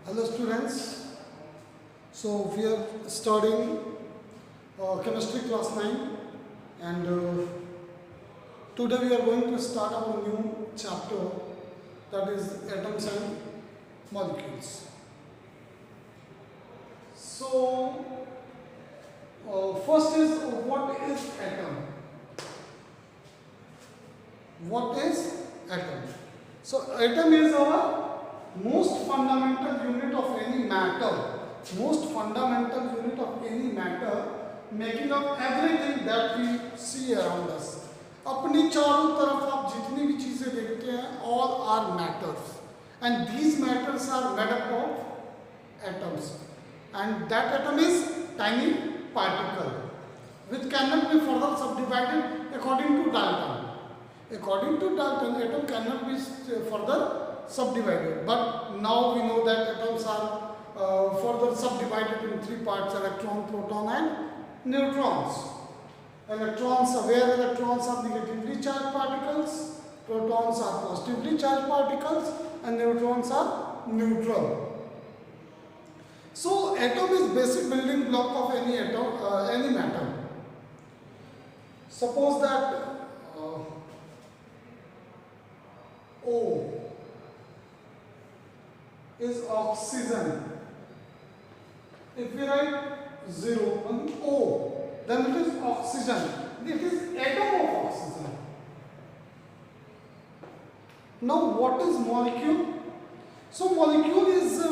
Hello students, so we are studying chemistry class 9 and today we are going to start our new chapter, that is atoms and molecules. So first is, what is atom? What is atom? So atom is our most fundamental unit of any matter, making up everything that we see around us. अपनी चारों तरफ आप जितनी भी चीजें देखते हैं, all are matters, and these matters are made up of atoms, and that atom is tiny particle which cannot be further subdivided according to Dalton. According to Dalton, atom cannot be further subdivided, but now we know that atoms are further subdivided in three parts: electron, proton and neutrons. Electrons are negatively charged particles, protons are positively charged particles, and neutrons are neutral. So atom is basic building block of any atom, any matter. Suppose that O is oxygen. If we write 0 on O, then it is oxygen. It is atom of oxygen. Now what is molecule? So molecule is a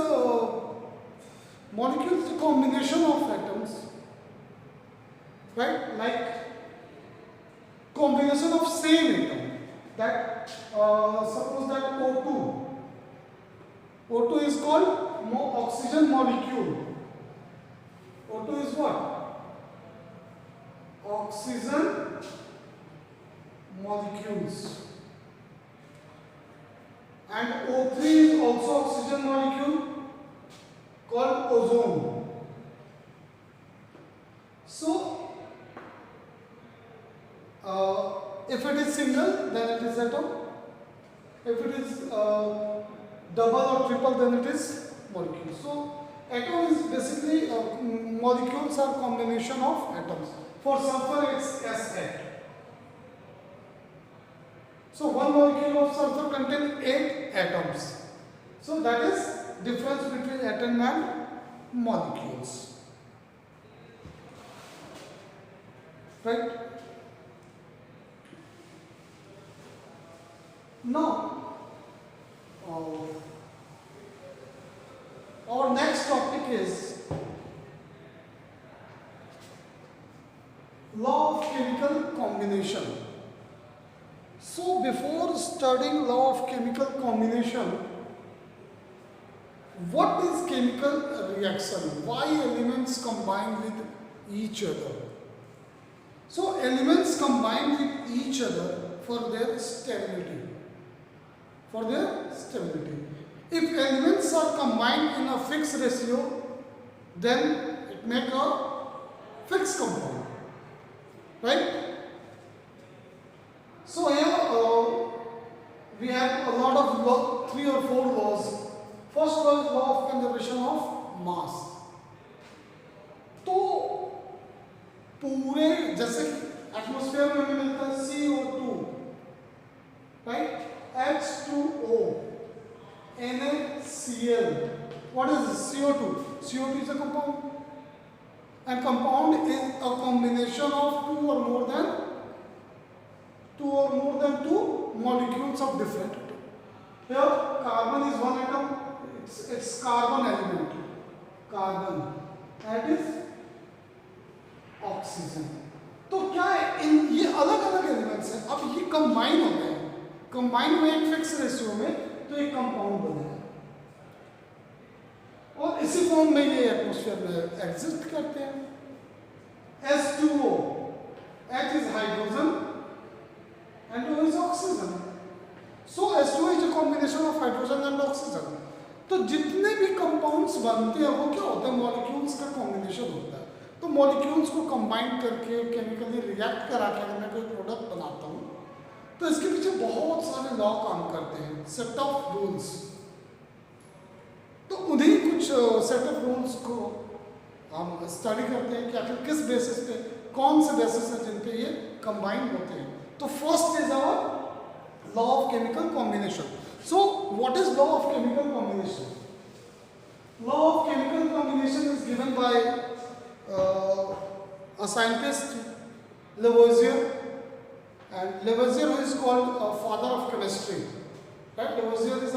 combination of atoms, right? Like combination of same atom. That suppose that O2 is called oxygen molecule. O2 is what? Oxygen molecules. And O3 is also oxygen molecule called ozone. So if it is single, then it is atom. If it is double or triple, then it is molecule. So atom is basically molecules are combination of atoms. For sulfur, it's S8. So one molecule of sulfur contains 8 atoms. So that is difference between atom and molecules, right? Now, our next topic is law of chemical combination. So before studying law of chemical combination, what is chemical reaction? Why elements combine with each other? So elements combine with each other for their stability. If elements are combined in a fixed ratio, then it makes a fixed compound, right? So here we have a lot of 3 or 4 laws. First law is law of conservation of mass. तो पूरे जैसे atmosphere में हमें मिलता है CO2, right? H2O, NaCl. What is this? CO2. CO2 is a compound, and compound is a combination of two or more than two molecules of different atom. Here, carbon is one atom. It's carbon element. Carbon. That is oxygen. तो क्या है, इन ये अलग अलग elements हैं, अब ये combine हो गए, कंबाइन हुए एक फिक्स रेशियो में, तो एक कंपाउंड बनेगा और इसी फॉर्म में ये एटमॉस्फेयर में एग्जिस्ट करते हैं. H2O, H is hydrogen and O is oxygen. So H2O is a combination of hydrogen and oxygen. तो जितने भी कंपाउंड्स बनते हैं वो क्या होता है? मॉलिक्यूल्स का कॉम्बिनेशन होता है. तो मॉलिक्यूल्स को कंबाइन करके केमिकली रिएक्ट करा के अगर मैं कोई प्रोडक्ट बनाता हूँ, तो इसके पीछे बहुत सारे लॉ काम करते हैं, सेट ऑफ रूल्स. तो उन्हीं सेट ऑफ रूल्स को हम स्टडी करते हैं कि आखिर किस बेसिस पे, कौन से बेसिस है जिन पे ये कंबाइन होते हैं. तो first is our law of chemical combination. So what is law of chemical combination? Law of chemical combination is given by a scientist, Lavoisier, and Lavoisier is called father of chemistry. Right? Lavoisier is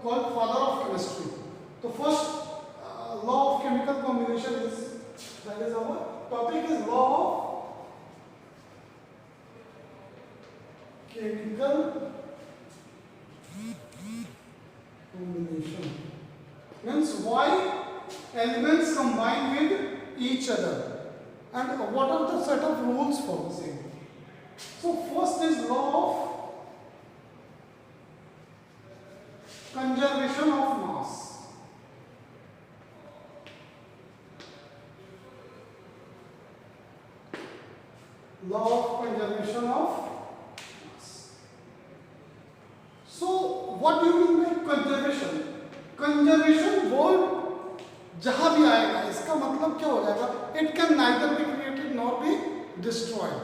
called father of chemistry. The first law of chemical combination is, that is our topic, is law of chemical combination. Means why elements combine with each other and what are the set of rules for the same. So first is law of conservation of mass. Law of conservation of mass. So what do you mean by conservation? Conservation word जहां भी आएगा इसका मतलब क्या हो जाएगा? It can neither be created nor be destroyed.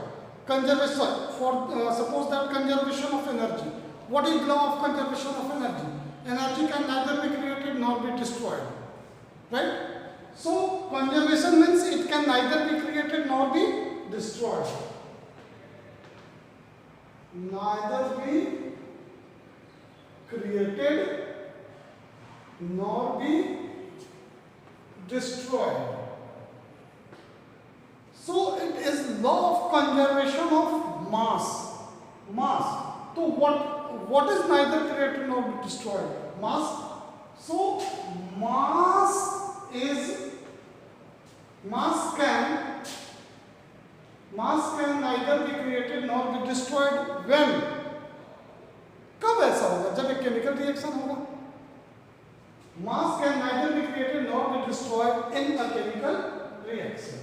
Conservation for suppose that conservation of energy. What is law of conservation of energy? Energy can neither be created nor be destroyed. Right? So conservation means it can neither be created nor be destroyed. Neither be created nor be destroyed. So it is law of conservation of mass. Mass. So what is neither created nor destroyed? Mass. So mass can neither be created nor be destroyed when. कब ऐसा होगा? जब एक chemical reaction होगा. Mass can neither be created nor be destroyed in a chemical reaction.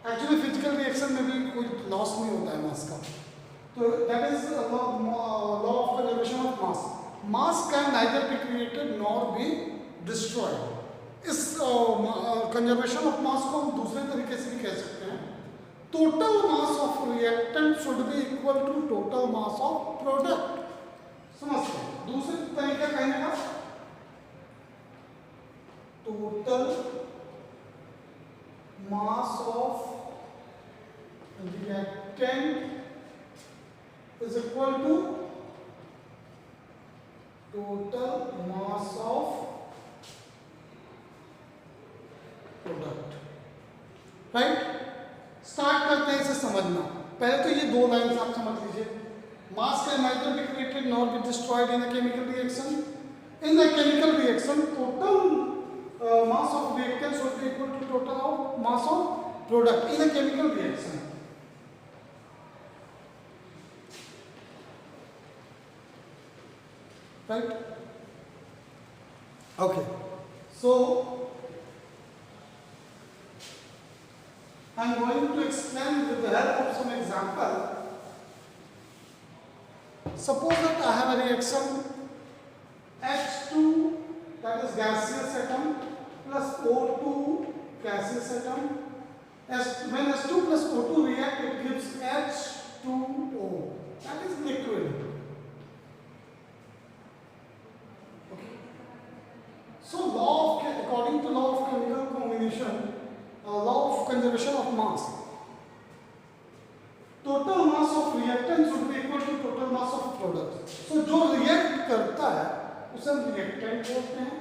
Actually, physical reaction में भी कोई loss नहीं होता है mass का. तो that is law of conservation of mass. Mass can neither be created nor be destroyed. इस conservation of mass को हम दूसरे तरीके से भी कह सकते हैं. Total mass of reactant should be equal to total mass of product. समझते हैं? दूसरे तरीका कहने का, total mass of reactant is equal to total mass of product. Right? Start करते हैं इसे समझना. पहले तो ये दो लाइन्स आप समझ लीजिए. Mass can neither be created nor be destroyed in a chemical reaction. In the chemical reaction total mass of reactant should be equal to total of mass of product in a chemical reaction. Right? Okay. So I am going to explain with the help of some example. Suppose that I have a reaction H2, that is gaseous atom, plus O2 gaseous atom. When H2 plus O2 react, it gives H2O. That is liquid. Okay. So according to law of chemical combination, law of conservation of mass, total mass of reactant should be equal to total mass of product. So जो react करता है उसे हम reactant बोलते हैं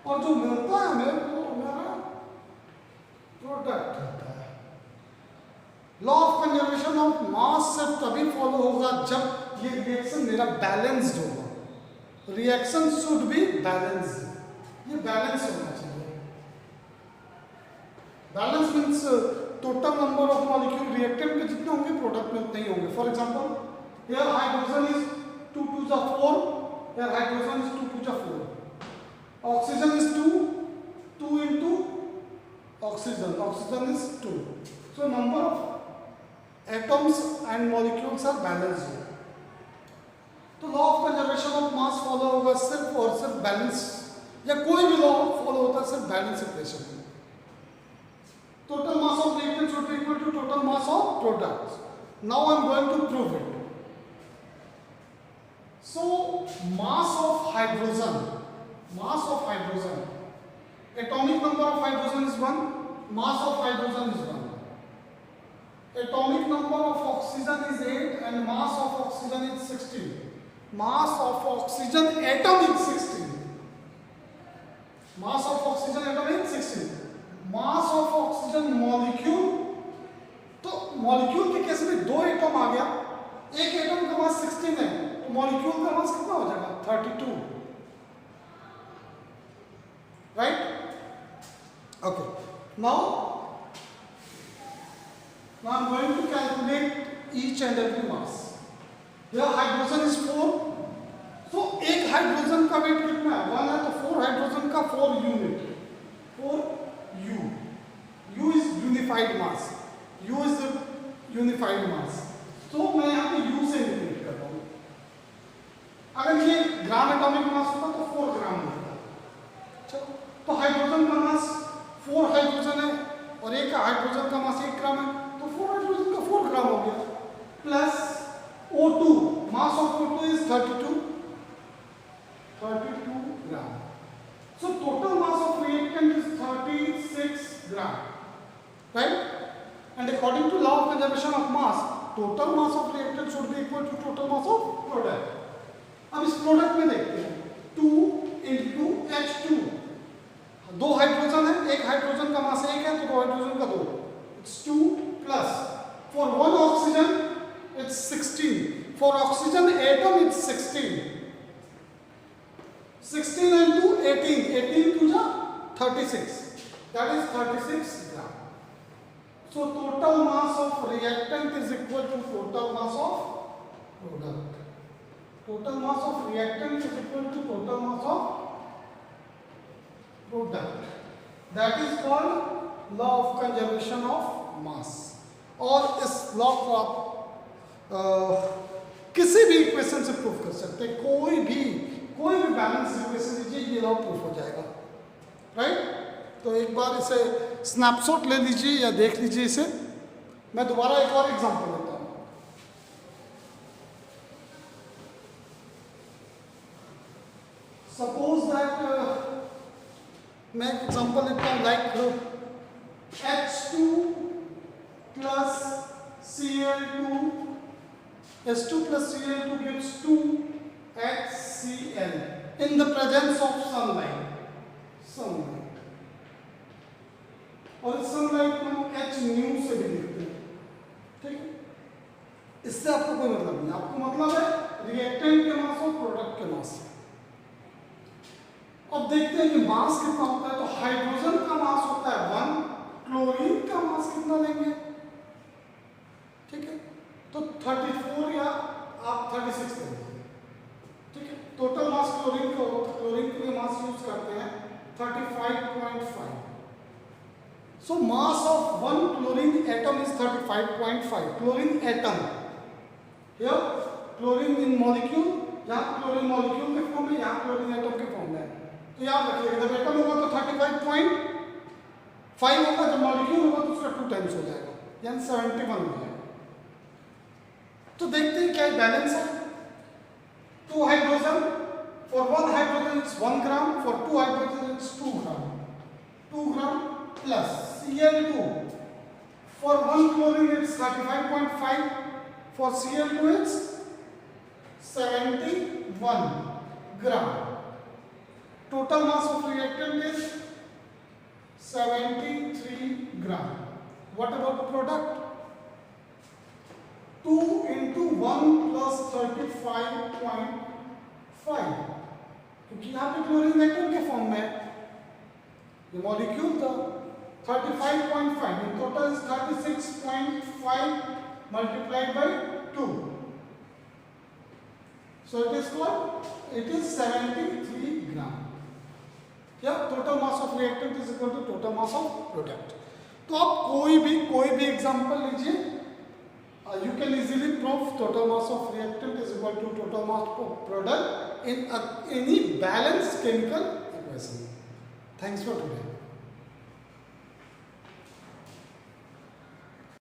और जो मिलता है हमें वो हमारा प्रोडक्ट होता है. Law of conservation of mass से तभी फॉलो होगा जब ये रिएक्शन मेरा बैलेंस्ड होगा. Reaction should be balanced. ये बैलेंस होना चाहिए. Balance means total number of molecule reactant में जितने होंगे प्रोडक्ट में उतने ही होंगे. For example here hydrogen is 2 2 जा 4, हियर हाइड्रोजन इज 2 2 जा 4, oxygen is 2 into oxygen is 2. So number of atoms and molecules are balanced here. तो law of conservation of mass follow होगा सिर्फ और सिर्फ बैलेंस, या कोई भी लॉ फॉलो होता है सिर्फ बैलेंस इक्वेशन में. Total mass of reactant should be equal to total mass of product. Now I am going to prove it. So mass of hydrogen, atomic number of hydrogen is 1, mass of hydrogen is 1. Atomic number of oxygen is 8 and mass of oxygen is 16. Mass of oxygen atom is 16. Mass of oxygen atom is 16. Mass of oxygen molecule, तो molecule के case में दो atom आ गया, एक atom का मास 16 है, तो molecule का मास कितना हो जाएगा 32. Right? Okay. Now I'm going to calculate each and every mass. Here hydrogen is 4. So एक हाइड्रोजन का वेट कितना है 1 है, तो 4 हाइड्रोजन का 4 unit, 4 U. U is unified mass. U is the unified mass. तो मैं यहाँ पे U से इंडिकेट कर रहा हूँ. अगर ये ग्राम एटॉमिक मास होता तो 4 ग्राम होता. चलो, तो हाइड्रोजन का मास 4 हाइड्रोजन है और एक हाइड्रोजन का मास 1 ग्राम है, तो 4 हाइड्रोजन का 4 ग्राम हो गया. Plus O2, mass of O2 is 32 gram. So total mass of reactant is 36 gram, right? And according to law of conservation of mass, total mass of reactant should be equal to total mass of product. अब इस product में देखते हैं 2 into H2. दो hydrogen है, एक hydrogen का मास 1 है, तो दो हाइड्रोजन का 2. It's 2 plus. For one oxygen, it's 16. For oxygen atom, it's 16. 16 and 2, 18. 18 to the 36. That is 36 gram. So total mass of reactant is equal to total mass of product. Total mass of reactant is equal to total mass of product. That is called law of conservation of mass. और इस law को आप किसी भी equation से prove कर सकते हैं. कोई भी बैलेंस इक्वेशन लीजिए, ये लॉ प्रूफ हो जाएगा. राइट? तो एक बार इसे स्नैपशॉट ले लीजिए या देख लीजिए इसे. मैं दोबारा एक और एग्जांपल लेता हूँ. सपोज दैट मैं एक एग्जांपल लेता हूँ like H2 plus Cl2, H2 plus Cl2 gives 2 HCl in the presence of sunlight. और इस सनलाइट को हम H न्यू से भी लिखते हैं. ठीक है, इससे आपको कोई मतलब नहीं. आपको मतलब है रिएक्टेंट के मास और प्रोडक्ट के मास. अब देखते हैं कि मास कितना होता है. तो हाइड्रोजन का मास होता है 1, क्लोरीन का मास कितना लेंगे. ठीक है, तो 34 या आप 36 लेंगे. ठीक है, टोटल मास क्लोरीन का होता है, क्लोरीन के लिए मास यूज करते हैं 35.5. So mass of one chlorine atom is 35.5. Chlorine atom. Here chlorine in molecule, यहाँ chlorine molecule के फॉर्म में, यहाँ chlorine atom के फॉर्म में. तो याद रखिएगा जब एटम होगा तो 35.5 होगा, जब मॉलिक्यूल होगा तो उसका 2 टाइम्स हो जाएगा, यानी 71 हो जाएगा. तो देखते हैं क्या बैलेंस है. 2 hydrogen, for 1 hydrogen it's 1 gram, for 2 hydrogen it's 2 gram. 2 gram plus Cl2, for 1 chlorine it's 35.5, for Cl2 it's 71 gram. Total mass of reactant is 73 gram. What about product? 2 into 1 plus 35.5, क्योंकि यहाँ पे chlorine atom के form में ये molecule था. 35.5 in total is 36.5 multiplied by 2. So it is called, it is 73 gram. Yeah, total mass of reactant is equal to total mass of product. तो आप कोई भी एग्जांपल लीजिए, You can easily prove total mass of reactant is equal to total mass of product in any balanced chemical equation. Thanks for today.